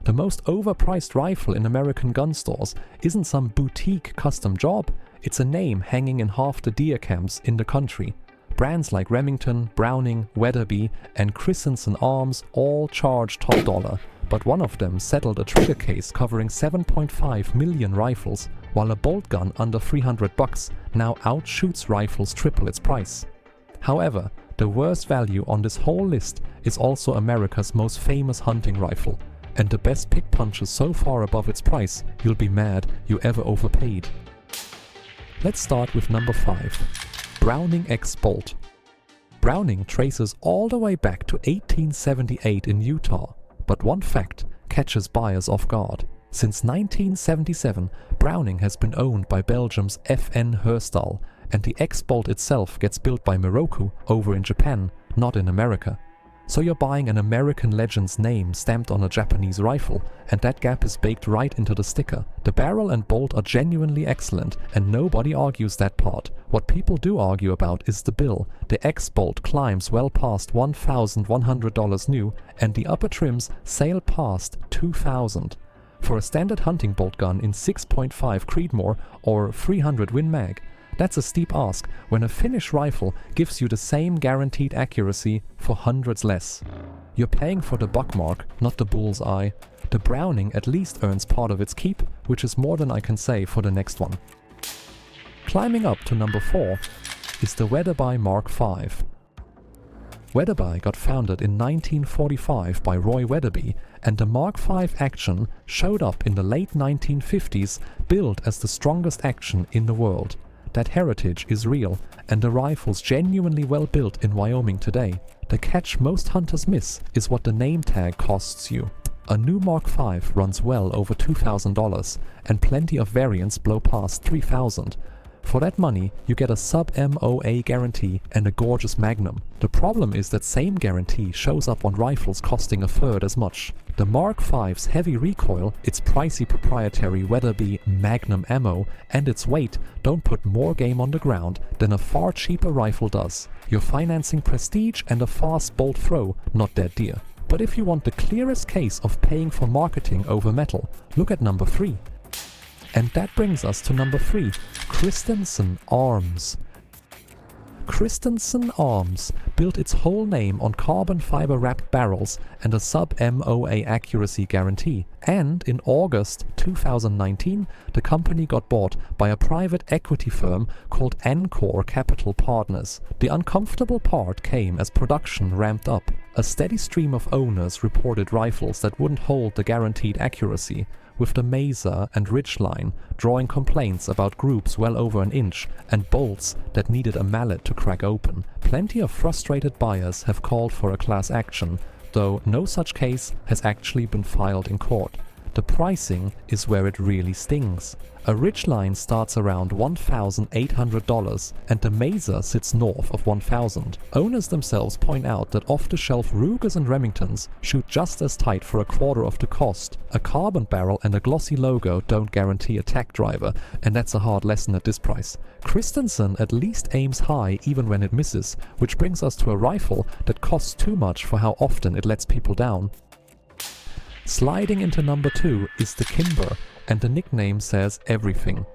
The most overpriced rifle in American gun stores isn't some boutique custom job, it's a name hanging in half the deer camps in the country. Brands like Remington, Browning, Weatherby and Christensen Arms all charge top dollar, but one of them settled a trigger case covering 7.5 million rifles, while a bolt gun under $300 now outshoots rifles triple its price. However, the worst value on this whole list is also America's most famous hunting rifle, and the best pick punches so far above its price, you'll be mad you ever overpaid. Let's start with number 5. Browning X Bolt. Browning traces all the way back to 1878 in Utah, but one fact catches buyers off guard. Since 1977, Browning has been owned by Belgium's FN Herstal, and the X-Bolt itself gets built by Miroku over in Japan, not in America. So you're buying an American legend's name stamped on a Japanese rifle, and that gap is baked right into the sticker. The barrel and bolt are genuinely excellent, and nobody argues that part. What people do argue about is the bill. The X-Bolt climbs well past $1,100 new, and the upper trims sail past $2,000. For a standard hunting bolt gun in 6.5 Creedmoor or 300 Win Mag, that's a steep ask when a Finnish rifle gives you the same guaranteed accuracy for hundreds less. You're paying for the buck mark, not the bull's eye. The Browning at least earns part of its keep, which is more than I can say for the next one. Climbing up to number 4 is the Weatherby Mark V. Weatherby got founded in 1945 by Roy Weatherby, and the Mark V action showed up in the late 1950s, billed as the strongest action in the world. That heritage is real, and the rifle's genuinely well built in Wyoming today. The catch most hunters miss is what the name tag costs you. A new Mark V runs well over $2,000, and plenty of variants blow past $3,000. For that money, you get a sub-MOA guarantee and a gorgeous Magnum. The problem is that same guarantee shows up on rifles costing a third as much. The Mark V's heavy recoil, its pricey proprietary Weatherby Magnum ammo, and its weight don't put more game on the ground than a far cheaper rifle does. You're financing prestige and a fast bolt throw, not dead deer. But if you want the clearest case of paying for marketing over metal, look at number 3. And that brings us to number 3, Christensen Arms. Christensen Arms built its whole name on carbon fiber wrapped barrels and a sub-MOA accuracy guarantee. And in August 2019, the company got bought by a private equity firm called Encore Capital Partners. The uncomfortable part came as production ramped up. A steady stream of owners reported rifles that wouldn't hold the guaranteed accuracy, with the Mesa and Ridgeline drawing complaints about groups well over an inch and bolts that needed a mallet to crack open. Plenty of frustrated buyers have called for a class action, though no such case has actually been filed in court. The pricing is where it really stings. A Ridgeline starts around $1,800 and the Mesa sits north of $1,000. Owners themselves point out that off-the-shelf Rugers and Remingtons shoot just as tight for a quarter of the cost. A carbon barrel and a glossy logo don't guarantee a tack driver, and that's a hard lesson at this price. Christensen at least aims high even when it misses, which brings us to a rifle that costs too much for how often it lets people down. Sliding into number 2 is the Kimber, and the nickname says everything.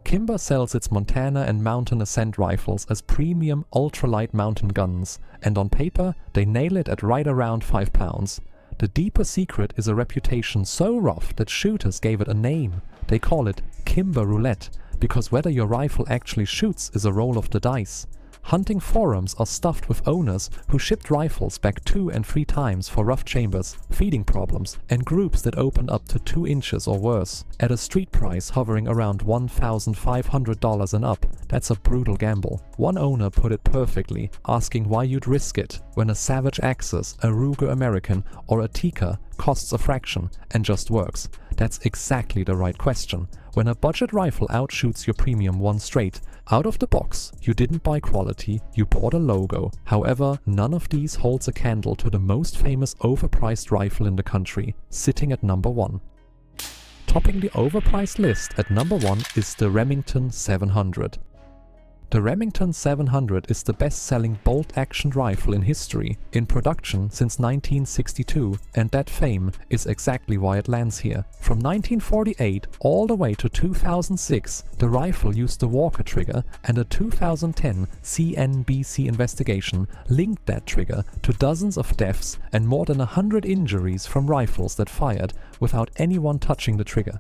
Kimber sells its Montana and mountain ascent rifles as premium ultralight mountain guns, and on paper they nail it at right around 5 pounds. The deeper secret is a reputation so rough that shooters gave it a name. They call it Kimber Roulette, because whether your rifle actually shoots is a roll of the dice. Hunting forums are stuffed with owners who shipped rifles back 2 and 3 times for rough chambers, feeding problems, and groups that opened up to 2 inches or worse. At a street price hovering around $1,500 and up, that's a brutal gamble. One owner put it perfectly, asking why you'd risk it when a Savage Axis, a Ruger American, or a Tikka costs a fraction and just works. That's exactly the right question. When a budget rifle outshoots your premium one straight, out of the box, you didn't buy quality, you bought a logo. However, none of these holds a candle to the most famous overpriced rifle in the country, sitting at number 1. Topping the overpriced list at number 1 is the Remington 700. The Remington 700 is the best-selling bolt-action rifle in history, in production since 1962, and that fame is exactly why it lands here. From 1948 all the way to 2006, the rifle used the Walker trigger, and a 2010 CNBC investigation linked that trigger to dozens of deaths and more than 100 injuries from rifles that fired without anyone touching the trigger.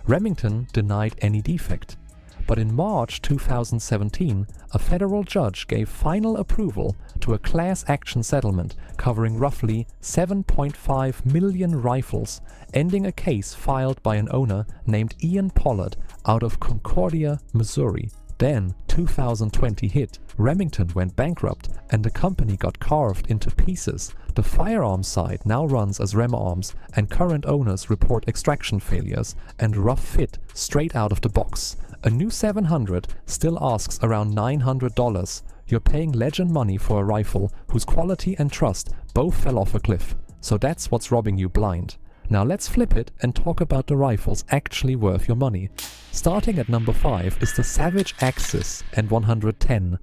Remington denied any defect. But in March 2017, a federal judge gave final approval to a class action settlement covering roughly 7.5 million rifles, ending a case filed by an owner named Ian Pollard out of Concordia, Missouri. Then 2020 hit, Remington went bankrupt, and the company got carved into pieces. The firearms side now runs as Rem Arms, and current owners report extraction failures and rough fit straight out of the box. A new 700 still asks around $900. You're paying legend money for a rifle whose quality and trust both fell off a cliff. So that's what's robbing you blind. Now let's flip it and talk about the rifles actually worth your money. Starting at number 5 is the Savage Axis N110.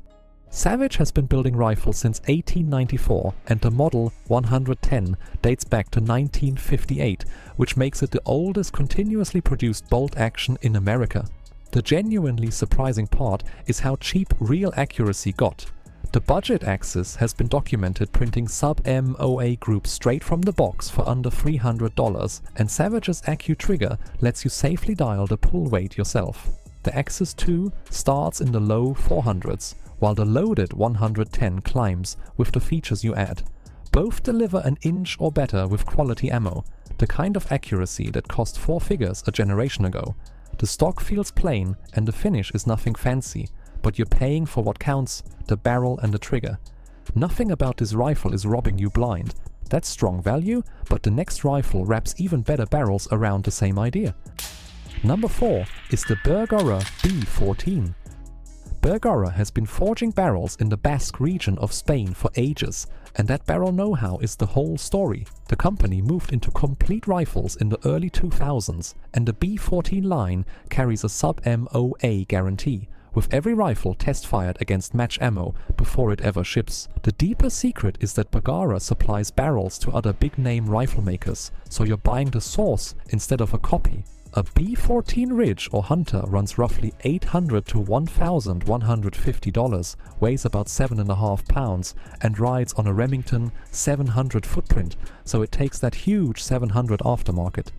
Savage has been building rifles since 1894, and the model 110 dates back to 1958, which makes it the oldest continuously produced bolt action in America. The genuinely surprising part is how cheap real accuracy got. The budget Axis has been documented printing sub-MOA groups straight from the box for under $300, and Savage's Accu trigger lets you safely dial the pull weight yourself. The Axis 2 starts in the low 400s, while the loaded 110 climbs with the features you add. Both deliver an inch or better with quality ammo, the kind of accuracy that cost 4 figures a generation ago. The stock feels plain and the finish is nothing fancy, but you're paying for what counts, the barrel and the trigger. Nothing about this rifle is robbing you blind. That's strong value, but the next rifle wraps even better barrels around the same idea. Number 4 is the Bergara B14. Bergara has been forging barrels in the Basque region of Spain for ages, and that barrel know-how is the whole story. The company moved into complete rifles in the early 2000s, and the B14 line carries a sub-MOA guarantee, with every rifle test-fired against match ammo before it ever ships. The deeper secret is that Bergara supplies barrels to other big-name rifle makers, so you're buying the source instead of a copy. A B14 Ridge or Hunter runs roughly $800 to $1,150, weighs about 7.5 pounds, and rides on a Remington 700 footprint, so it takes that huge 700 aftermarket.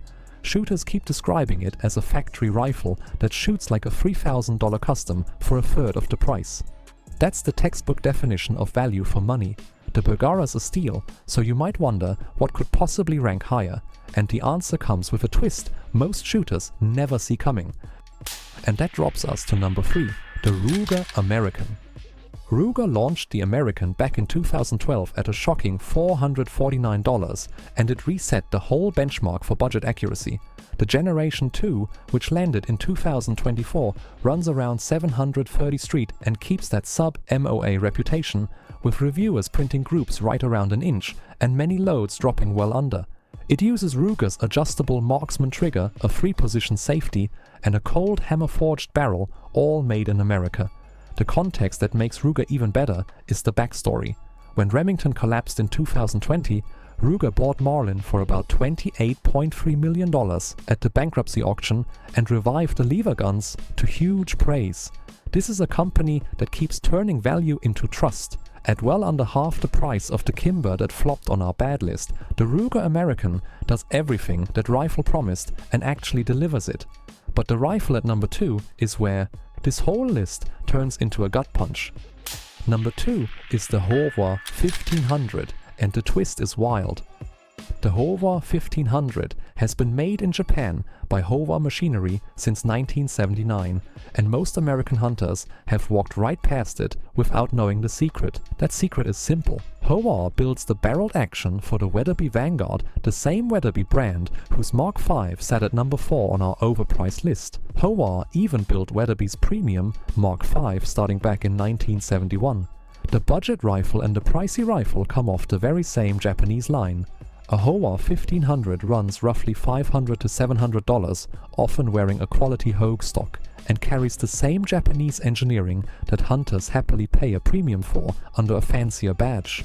Shooters keep describing it as a factory rifle that shoots like a $3,000 custom for a third of the price. That's the textbook definition of value for money. The Bergara's a steal, so you might wonder what could possibly rank higher, and the answer comes with a twist most shooters never see coming. And that drops us to number 3, the Ruger American. Ruger launched the American back in 2012 at a shocking $449, and it reset the whole benchmark for budget accuracy. The Generation 2, which landed in 2024, runs around 730 Street and keeps that sub-MOA reputation, with reviewers printing groups right around an inch and many loads dropping well under. It uses Ruger's adjustable marksman trigger, a 3-position safety, and a cold hammer-forged barrel, all made in America. The context that makes Ruger even better is the backstory. When Remington collapsed in 2020, Ruger bought Marlin for about $28.3 million at the bankruptcy auction and revived the lever guns to huge praise. This is a company that keeps turning value into trust. At well under half the price of the Kimber that flopped on our bad list, the Ruger American does everything that rifle promised and actually delivers it. But the rifle at number 2 is where this whole list turns into a gut punch. Number 2 is the Howa 1500, and the twist is wild. The Howa 1500 has been made in Japan by Howa machinery since 1979, and most American hunters have walked right past it without knowing the secret. That secret is simple. Howa builds the barreled action for the Weatherby Vanguard, the same Weatherby brand whose Mark V sat at number 4 on our overpriced list. Howa even built Weatherby's premium Mark V starting back in 1971. The budget rifle and the pricey rifle come off the very same Japanese line. A Howa 1500 runs roughly $500 to $700, often wearing a quality Hogue stock, and carries the same Japanese engineering that hunters happily pay a premium for under a fancier badge.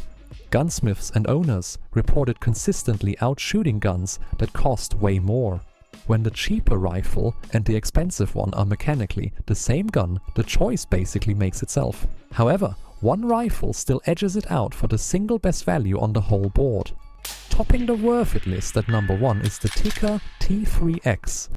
Gunsmiths and owners reported consistently outshooting guns that cost way more. When the cheaper rifle and the expensive one are mechanically the same gun, the choice basically makes itself. However, one rifle still edges it out for the single best value on the whole board. Topping the worth it list at number 1 is the Tikka T3X.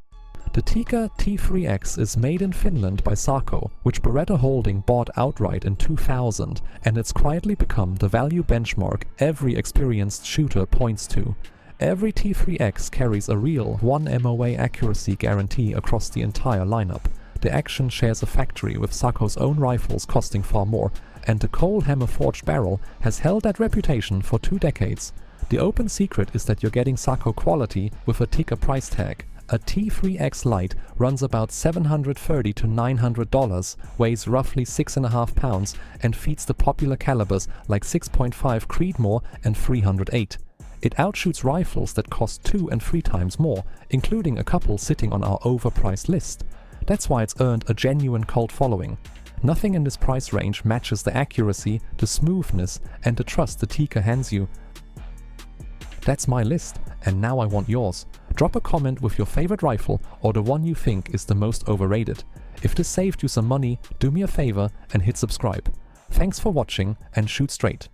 The Tikka T3X is made in Finland by Sako, which Beretta Holding bought outright in 2000, and it's quietly become the value benchmark every experienced shooter points to. Every T3X carries a real 1 MOA accuracy guarantee across the entire lineup. The action shares a factory with Sako's own rifles costing far more, and the coal hammer forged barrel has held that reputation for 2 decades. The open secret is that you're getting Sako quality with a Tikka price tag. A T3X Lite runs about $730 to $900, weighs roughly 6.5 pounds, and feats the popular calibers like 6.5 Creedmoor and 308. It outshoots rifles that cost 2 and 3 times more, including a couple sitting on our overpriced list. That's why it's earned a genuine cult following. Nothing in this price range matches the accuracy, the smoothness, and the trust the Tikka hands you. That's my list, and now I want yours. Drop a comment with your favorite rifle or the one you think is the most overrated. If this saved you some money, do me a favor and hit subscribe. Thanks for watching, and shoot straight.